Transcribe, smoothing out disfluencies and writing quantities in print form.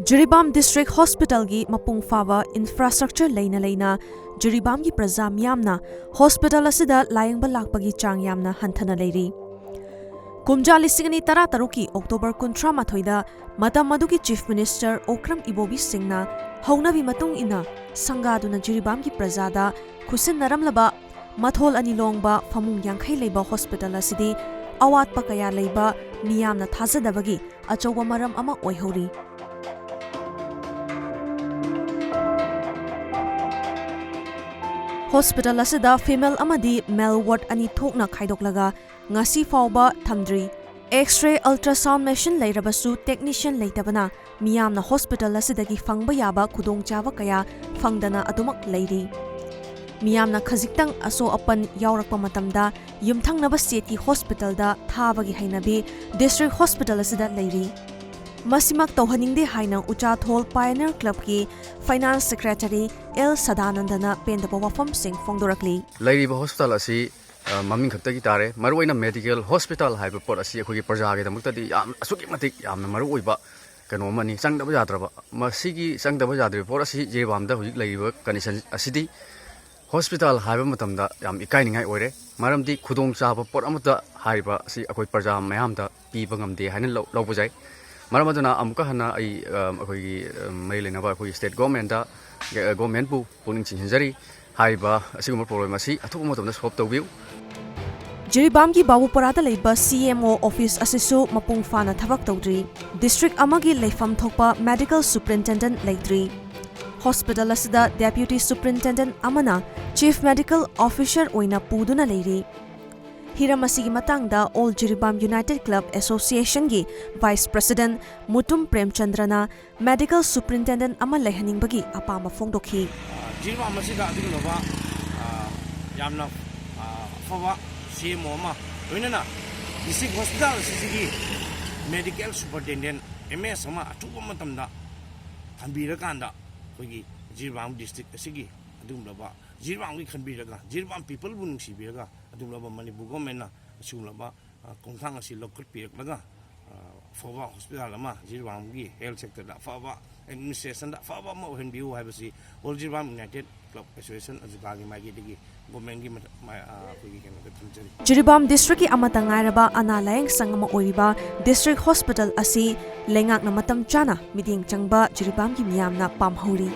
Jiribam District Hospital gi mapung fawa infrastructure leina Jiribam gi praja Miyamna hospital asida layengba lakpagi chang yamna hanthana leiri. Kumja lisingani tara taruki October 13 da matam madugi Chief Minister Okram Ibobi Singna haunabi matung ina sangaduna Jiribam gi praja da khusin naramlaba mathol ani longba famung yankhai leiba hospital asidi awat pakaya leiba miyamna thajadabagi achoba maram ama oihori. Hospital asida female amadi male ward ani thokna khaidoklaga ngasi faoba thamdri. X-ray ultrasound machine Leirabasu technician leitabana miyamna hospital asidagi fangba yaba khudongchawa kaya fangdana adumak leiri. Miyamna khajiktang aso apan yaurakpa matamda Yumthangnaba state hospital da thabagi hainabi district hospital asida leiri. Masimak tauhaningde haina Uchathol Pioneer Club ki Finance Secretary L Sadanandana pendaba wafam sing fongdorakli. Leiriba hospital asi maming khattagi tare maruina medical hospital haiba pot asi akhoi praja ge damuktadi yam asuki matik yamna maruiba kano mani sangdaba yadraba masigi sangdaba yadre pot asi Jiribam da hujik leiba condition asidi hospital haiba matamda yam ikainingai oire maramdi khudong chaba pot amata haiba si akhoi praja mayam da piba ngamde haina lobujai. Maramaduna amuka hana ai akhoi mailenaba akhoi state government da government bu puning chinjari haiba asiguma problem asi athukuma matamda solve tawbiu. Jiribam gi Babuparada leiba CMO office asisu mapung fana thabak tawdri. District amagi leifam thokpa medical superintendent leitri. Hospital asida deputy superintendent amana chief medical officer oina puduna leiri. Hiramasi gi matangda All Jiribam United Club Association gi Vice President Mutum Premchandrana Medical Superintendent ama lehaningbagi apama fongdokhi. Jiribam asida adugulaba yamna fawa CMO ma oinana district hospital asigi medical superintendent MS ama atuba matamda thambirakanda koigi Jiribam district asigi adugulaba Jiribam gi khanbiraga Jiribam people bu nungsibiraga adumlaba Manipuri government na asumlaba kongthang asi lokal piraklaga faoba hospital ama Jiribam gi health sector da faoba administration da faoba ma ohenbiu haibasi All Jiribam United Club Association azugagi magi digi government gi koigi kena thamjari. Jiribam district ki amatta ngairaba ana layengsang ama oiriba district hospital asi lengak na matam chana miding changba Jiribam gi miyamna pamhori.